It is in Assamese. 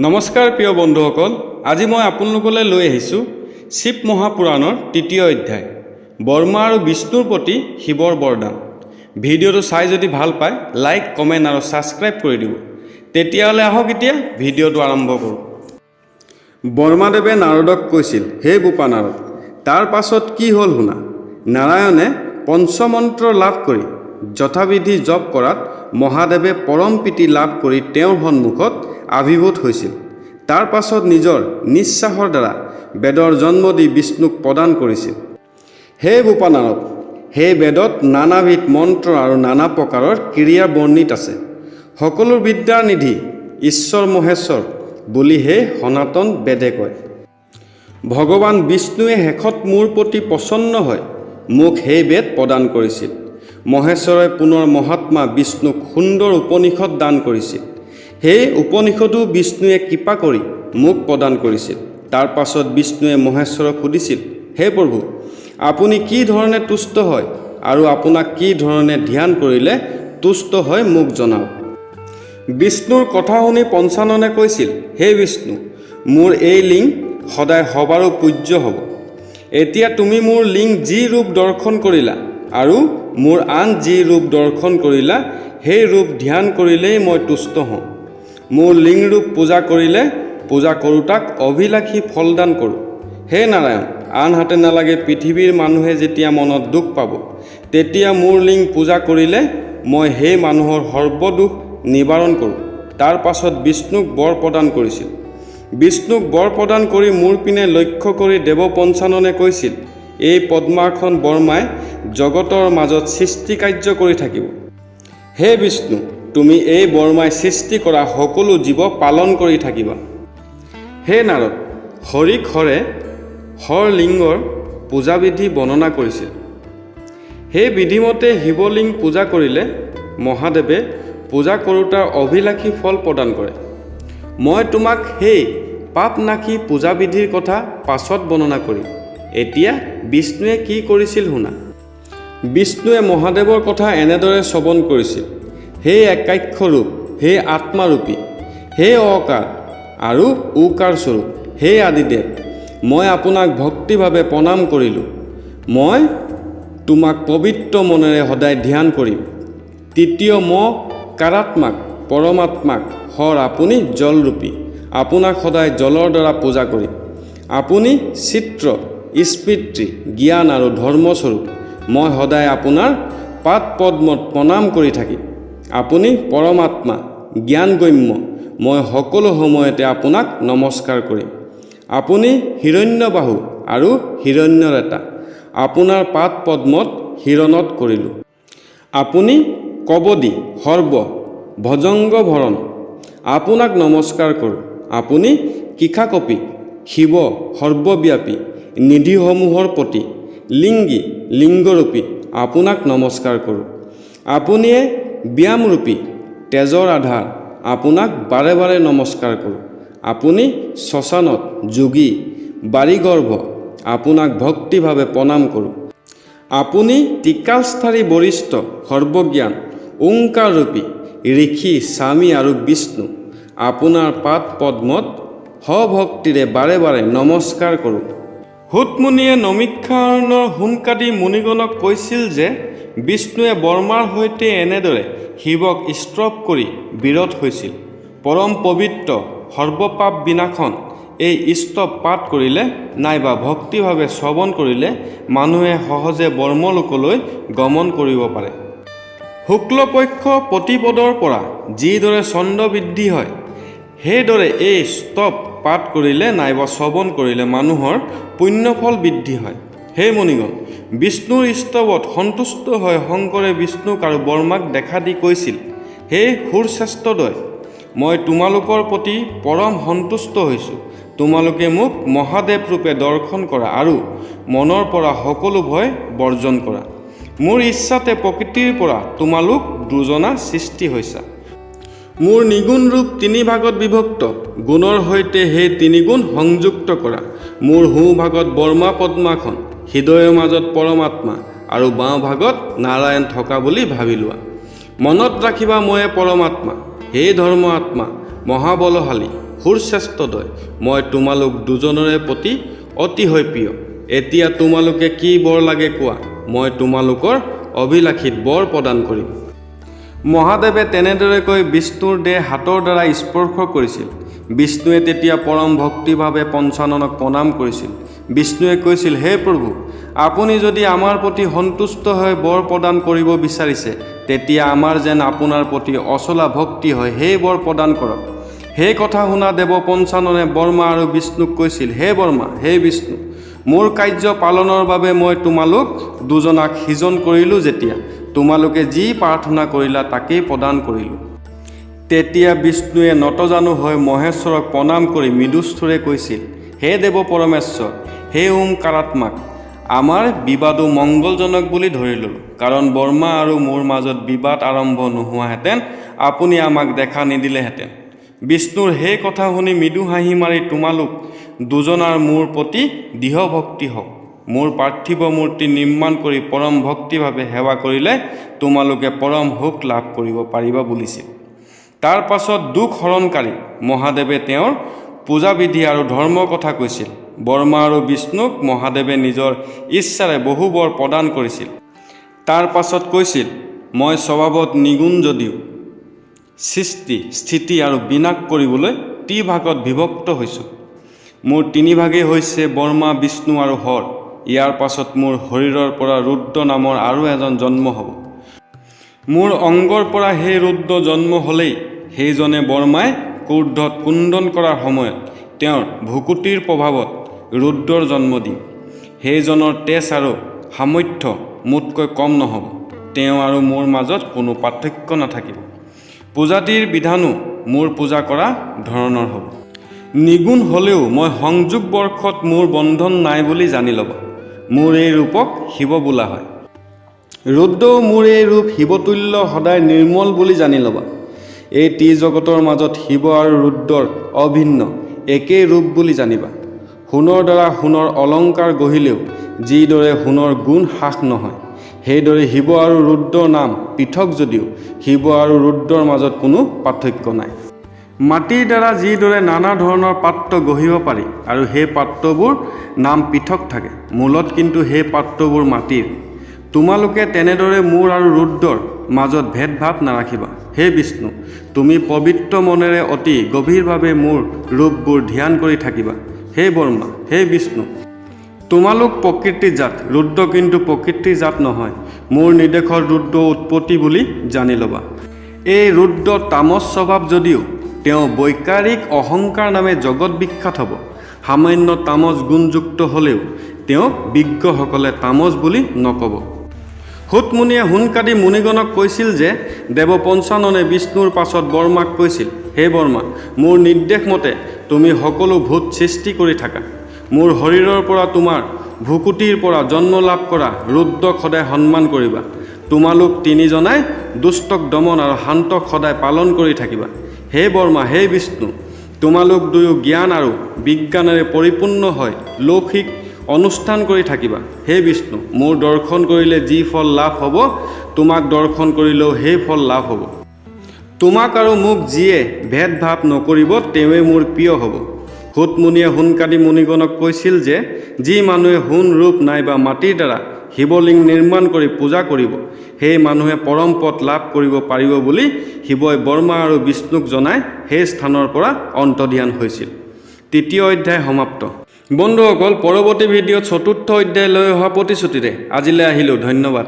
নমস্কাৰ প্ৰিয় বন্ধুসকল, আজি মই আপোনালোকলৈ লৈ আহিছোঁ শিৱ মহাপুৰাণৰ ৩য় অধ্যায় বৰ্মা আৰু বিষ্ণুৰ প্ৰতি শিৱৰ বৰদান। ভিডিঅ'টো চাই যদি ভাল পায় লাইক, কমেণ্ট আৰু ছাবস্ক্ৰাইব কৰি দিব। তেতিয়াহ'লে আহক এতিয়া ভিডিঅ'টো আৰম্ভ কৰোঁ। বৰ্মাদেৱে নাৰদক কৈছিল, হে বোপা নাৰদ, তাৰ পাছত কি হ'ল শুনা। নাৰায়ণে পঞ্চমন্ত্ৰ লাভ কৰি যথাবিধি জপ কৰাত মহাদেৱে পৰম প্ৰীতি লাভ কৰি তেওঁৰ সন্মুখত আবিৰ্ভূত হৈছিল। তাৰ পাছত নিজৰ নিশ্বাসৰ দ্বাৰা বেদৰ জন্ম দি বিষ্ণুক প্ৰদান কৰিছিল। হে বোপা নাৰদ, সেই বেদত নানাবিধ মন্ত্ৰ আৰু নানা প্ৰকাৰৰ ক্ৰিয়া বৰ্ণিত আছে। সকলো বিদ্যাৰ নিধি ঈশ্বৰ মহেশ্বৰ বুলি সেই সনাতন বেদে কয়। ভগৱান বিষ্ণুৱে শেষত মোৰ প্ৰতি প্ৰসন্ন হৈ মোক সেই বেদ প্ৰদান কৰিছিল। মহেশ্বৰে পুনৰ মহাত্মা বিষ্ণুক সুন্দৰ উপনিষদ দান কৰিছিল। সেই উপনিষদো বিষ্ণুৱে কৃপা কৰি মোক প্ৰদান কৰিছিল। তাৰ পাছত বিষ্ণুৱে মহেশ্বৰক সুধিছিল, হে প্ৰভু, আপুনি কি ধৰণে তুষ্ট হয় আৰু আপোনাক কি ধৰণে ধ্যান কৰিলে তুষ্ট হয় মোক জনাওক। বিষ্ণুৰ কথা শুনি পঞ্চাননে কৈছিল, হে বিষ্ণু, মোৰ এই লিংগ সদায় সবাৰো পূজ্য হ'ব। এতিয়া তুমি মোৰ লিংগ যি ৰূপ দৰ্শন কৰিলা আৰু মোৰ আন যি ৰূপ দৰ্শন কৰিলা সেই ৰূপ ধ্যান কৰিলেই মই তুষ্ট হওঁ। মোৰ লিংগ ৰূপ পূজা কৰিলে পূজা কৰোতাক অভিলাষী ফলদান কৰোঁ। হে নাৰায়ণ, আনহাতে নালাগে পৃথিৱীৰ মানুহে যেতিয়া মনত দুখ পাব তেতিয়া মোৰ লিংগ পূজা কৰিলে মই সেই মানুহৰ সৰ্বদুখ নিবাৰণ কৰোঁ। তাৰ পাছত বিষ্ণুক বৰ প্ৰদান কৰিছিল। বিষ্ণুক বৰ প্ৰদান কৰি মোৰ পিনে লক্ষ্য কৰি দেৱ পঞ্চাননে কৈছিল, এই পদ্মাসন বৰ্মাই জগতৰ মাজত সৃষ্টি কাৰ্য কৰি থাকিব। হে বিষ্ণু, তুমি এই বৰ্মাই সৃষ্টি কৰা সকলো জীৱ পালন কৰি থাকিবা। হে নাৰদ, হৰিক হৰে হৰ লিংগৰ পূজাবিধি বৰ্ণনা কৰিছিল। সেই বিধিমতে শিৱলিংগ পূজা কৰিলে মহাদেৱে পূজা কৰোঁতাৰ অভিলাষী ফল প্ৰদান কৰে। মই তোমাক সেই পাপনাশী পূজাবিধিৰ কথা পাছত বৰ্ণনা কৰিম। এতিয়া বিষ্ণুৱে কি কৰিছিল শুনা। বিষ্ণুৱে মহাদেৱৰ কথা এনেদৰে শ্ৰৱণ কৰিছিল, হে একাক্ষ ৰূপ, হে আত্মাৰূপী, হে অকাৰ আৰু উকাৰ স্বৰূপ, হে আদিদেৱ, মই আপোনাক ভক্তিভাৱে প্ৰণাম কৰিলোঁ। মই তোমাক পবিত্ৰ মনেৰে সদায় ধ্যান কৰিম। তৃতীয় ম কাৰাত্মাক পৰমাত্মাক হৰ আপুনি জলৰূপী, আপোনাক সদায় জলৰ দ্বাৰা পূজা কৰিম। আপুনি চিত্ৰ, স্মৃতি, জ্ঞান আৰু ধৰ্মস্বৰূপ, মই সদায় আপোনাৰ পাদ পদ্মত প্ৰণাম কৰি থাকিম। আপুনি পৰমাত্মা, জ্ঞানগম্য, মই সকলো সময়তে আপোনাক নমস্কাৰ কৰিম। আপুনি হিৰণ্যবাহু আৰু হিৰণ্যৰেতা, আপোনাৰ পাদ পদ্মত হিৰণত কৰিলোঁ। আপুনি কবদী, সৰ্ব, ভজংগ ভৰণ, আপোনাক নমস্কাৰ কৰোঁ। আপুনি কিশাকপি, শিৱ, সৰ্বব্যাপী, নিধিসমূহৰ প্ৰতি, লিংগী, লিংগৰূপী, আপোনাক নমস্কাৰ কৰোঁ। আপুনিয়ে ব্যায়ামৰূপী, তেজৰ আধাৰ, আপোনাক বাৰে বাৰে নমস্কাৰ কৰোঁ। আপুনি শ্মশানত যোগী, বাৰীগৰ্ভ, আপোনাক ভক্তিভাৱে প্ৰণাম কৰোঁ। আপুনি ত্ৰিকালস্থাৰী বৰিষ্ঠ, সৰ্বজ্ঞান, ওংকাৰৰূপী, ঋষি, স্বামী আৰু বিষ্ণু, আপোনাৰ পাদ পদ্মত সভক্তিৰে বাৰে বাৰে নমস্কাৰ কৰোঁ। সূতমুনিয়ে নমীক্ষাৰণৰ সোণকাদি মুনিগণক কৈছিল যে বিষ্ণুৱে বৰ্মাৰ সৈতে এনেদৰে শিৱক স্তৱ কৰি বিৰত হৈছিল। পৰম পবিত্ৰ সৰ্বপাপ বিনাশন এই স্তৱ পাঠ কৰিলে নাইবা ভক্তিভাৱে শ্ৰৱণ কৰিলে মানুহে সহজে ব্ৰহ্মলোকলৈ গমন কৰিব পাৰে। শুক্লপক্ষ প্ৰতিপদৰ পৰা যিদৰে চন্দ্ৰ বৃদ্ধি হয় সেইদৰে এই স্তৱ পাঠ কৰিলে নাইবা শ্ৰৱণ কৰিলে মানুহৰ পুণ্যফল বৃদ্ধি হয়। হে মুনিগণ, বিষ্ণুৰ স্তৱত সন্তুষ্ট হৈ শংকৰে বিষ্ণুক আৰু বৰ্মাক দেখা দি কৈছিল, হে সুৰশ্ৰেষ্ঠদ্বয়, মই তোমালোকৰ প্ৰতি পৰম সন্তুষ্ট হৈছোঁ। তোমালোকে মোক মহাদেৱ ৰূপে দৰ্শন কৰা আৰু মনৰ পৰা সকলো ভয় বৰ্জন কৰা। মোৰ ইচ্ছাতে প্ৰকৃতিৰ পৰা তোমালোক দুজনা সৃষ্টি হৈছা। মোৰ নিগুণ ৰূপ তিনি ভাগত বিভক্ত, গুণৰ সৈতে সেই তিনিগুণ সংযুক্ত কৰা। মোৰ সোঁ ভাগত বৰ্মা পদ্মাসন, হৃদয়ৰ মাজত পৰমাত্মা আৰু বাওঁ ভাগত নাৰায়ণ থকা বুলি ভাবি লোৱা। মনত ৰাখিবা ময়ে পৰমাত্মা, হে ধৰ্ম আত্মা, মহাবলশালী, সুৰশ্ৰেষ্ঠদ্বয় মই তোমালোক দুজনৰে প্ৰতি অতিশয় প্ৰিয়। এতিয়া তোমালোকে কি বৰ লাগে কোৱা, মই তোমালোকৰ অভিলাষীত বৰ প্ৰদান কৰিম। মহাদেৱে তেনেদৰে কৈ বিষ্ণুৰ দেহ হাতৰ দ্বাৰা স্পৰ্শ কৰিছিল। বিষ্ণুৱে তেতিয়া পৰম ভক্তিভাৱে পঞ্চাননক প্ৰণাম কৰিছিল। বিষ্ণুৱে কৈছিল, হে প্ৰভু, আপুনি যদি আমাৰ প্ৰতি সন্তুষ্ট হৈ বৰ প্ৰদান কৰিব বিচাৰিছে, তেতিয়া আমাৰ যেন আপোনাৰ প্ৰতি অচলা ভক্তি হয়, সেই বৰ প্ৰদান কৰক। সেই কথা শুনা দেৱ পঞ্চাননে বৰ্মা আৰু বিষ্ণুক কৈছিল, হে বৰ্মা, হে বিষ্ণু, মোৰ কাৰ্য পালনৰ বাবে মই তোমালোক দুজনাক সৃজন কৰিলোঁ। যেতিয়া তোমালোকে যি প্ৰাৰ্থনা কৰিলা তাকেই প্ৰদান কৰিলোঁ। তেতিয়া বিষ্ণুৱে নতজানু হৈ মহেশ্বৰক প্ৰণাম কৰি মৃদুস্থুৰে কৈছিল, হে দেৱ পৰমেশ্বৰ, হে ওমকাৰাত্মাক, আমাৰ বিবাদো মংগলজনক বুলি ধৰি ল'লোঁ। কাৰণ বৰ্মা আৰু মোৰ মাজত বিবাদ আৰম্ভ নোহোৱাহেঁতেন আপুনি আমাক দেখা নিদিলেহেঁতেন। বিষ্ণুৰ সেই কথা শুনি মৃদু হাঁহি মাৰি তোমালোক দুজনাৰ মোৰ প্ৰতি দৃঢ় ভক্তি হওক। মোৰ পাৰ্থিৱ মূৰ্তি নিৰ্মাণ কৰি পৰম ভক্তিভাৱে সেৱা কৰিলে তোমালোকে পৰম সুখ লাভ কৰিব পাৰিবা বুলিছিল। তাৰ পাছত দুখ হৰণকাৰী মহাদেৱে তেওঁৰ পূজাবিধি আৰু ধৰ্মৰ কথা কৈছিল। বৰ্মা আৰু বিষ্ণুক মহাদেৱে নিজৰ ইচ্ছাৰে বহু বৰ প্ৰদান কৰিছিল। তাৰ পাছত কৈছিল, মই স্বভাৱত নিগুণ যদিও সৃষ্টি, স্থিতি আৰু বিনাশ কৰিবলৈ ত্ৰিভাগত বিভক্ত হৈছোঁ। মোৰ তিনিভাগেই হৈছে বৰ্মা, বিষ্ণু আৰু হৰ। ইয়াৰ পাছত মোৰ শৰীৰৰ পৰা ৰুদ্ৰ নামৰ আৰু এজন জন্ম হ'ব। মোৰ অংগৰ পৰা সেই ৰুদ্ৰ জন্ম হ'লেই সেইজনে বৰ্মাই ক্ৰোধত কুণ্ডন কৰাৰ সময়ত তেওঁৰ ভুকুটিৰ প্ৰভাৱত ৰুদ্ৰৰ জন্ম দিম। সেইজনৰ তেজ আৰু সামৰ্থ্য মোতকৈ কম নহ'ব। তেওঁ আৰু মোৰ মাজত কোনো পাৰ্থক্য নাথাকিব। পূজাতিৰ বিধানো মোৰ পূজা কৰা ধৰণৰ হ'ব। নিগুণ হ'লেও মই সংযোগ বৰ্ষত মোৰ বন্ধন নাই বুলি জানি ল'ব। মোৰ এই ৰূপক শিৱ বোলা হয়। ৰুদ্ৰও মোৰ এই ৰূপ শিৱতুল্য সদায় নিৰ্মল বুলি জানি ল'বা। এই ত্ৰিজগতৰ মাজত শিৱ আৰু ৰুদ্ৰৰ অভিন্ন একেই ৰূপ বুলি জানিবা। সোণৰ দ্বাৰা সোণৰ অলংকাৰ গঢ়িলেও যিদৰে সোণৰ গুণ হ্ৰাস নহয়, সেইদৰে শিৱ আৰু ৰুদ্ৰৰ নাম পৃথক যদিও শিৱ আৰু ৰুদ্ৰৰ মাজত কোনো পাৰ্থক্য নাই। মাটিৰ দ্বাৰা যিদৰে নানা ধৰণৰ পাত্ৰ গঢ়িব পাৰি আৰু সেই পাত্ৰবোৰ নাম পৃথক থাকে, মূলত কিন্তু সেই পাত্ৰবোৰ মাটিৰ। তোমালোকে তেনেদৰে মোৰ আৰু ৰুদ্ৰৰ মাজত ভেদভাৱ নাৰাখিবা। হে বিষ্ণু, তুমি পবিত্ৰ মনেৰে অতি গভীৰভাৱে মোৰ ৰূপবোৰ ধ্যান কৰি থাকিবা। হে বৰ্মা, হে বিষ্ণু, তোমালোক প্ৰকৃতিৰ জাত, ৰুদ্ৰ কিন্তু প্ৰকৃতিৰ জাত নহয়। মোৰ নিৰ্দেশত ৰুদ্ৰ উৎপত্তি বুলি জানি ল'বা। এই ৰুদ্ৰ তামস স্বভাৱ যদিও তেওঁ বৈকাৰিক অহংকাৰ নামে জগত বিখ্যাত হ'ব। সামান্য তামস গুণযুক্ত হ'লেও তেওঁক বিজ্ঞসকলে তামস বুলি নক'ব। সুতমুনিয়ে সোণকাদি মুনিগণক কৈছিল যে দেৱ পঞ্চাননে বিষ্ণুৰ পাছত বৰ্মাক কৈছিল, হে বৰ্মা, মোৰ নিৰ্দেশ মতে তুমি সকলো ভূত সৃষ্টি কৰি থাকা। মোৰ শৰীৰৰ পৰা তোমাৰ ভুকুটিৰ পৰা জন্ম লাভ কৰা ৰুদ্ৰক সদায় সন্মান কৰিবা। তোমালোক তিনিজনাই দুষ্টক দমন আৰু শান্তক সদায় পালন কৰি থাকিবা। হে বৰ্মা, হে বিষ্ণু, তোমালোক দুয়ো জ্ঞান আৰু বিজ্ঞানেৰে পৰিপূৰ্ণ হৈ লৌকিক অনুষ্ঠান কৰি থাকিবা। হে বিষ্ণু, মোৰ দৰ্শন কৰিলে যি ফল লাভ হ'ব, তোমাক দৰ্শন কৰিলেও সেই ফল লাভ হ'ব। তোমাক আৰু মোক যিয়ে ভেদভাৱ নকৰিব তেওঁৱে মোৰ প্ৰিয় হ'ব। সুতমুনিয়ে সোণকাদি মুনিগণক কৈছিল যে যি মানুহে সোণ ৰূপ নাইবা মাটিৰ দ্বাৰা শিৱলিংগ নিৰ্মাণ কৰি পূজা কৰিব, সেই মানুহে পৰম পদ লাভ কৰিব পাৰিব বুলি শিৱই বৰ্মা আৰু বিষ্ণুক জনাই সেই স্থানৰ পৰা অন্তৰ্ধান হৈছিল। তৃতীয় অধ্যায় সমাপ্ত। বন্ধুসকল, পৰৱৰ্তী ভিডিঅ'ত চতুৰ্থ অধ্যায় লৈ অহা প্ৰতিশ্ৰুতিৰে আজিলৈ আহিলোঁ। ধন্যবাদ।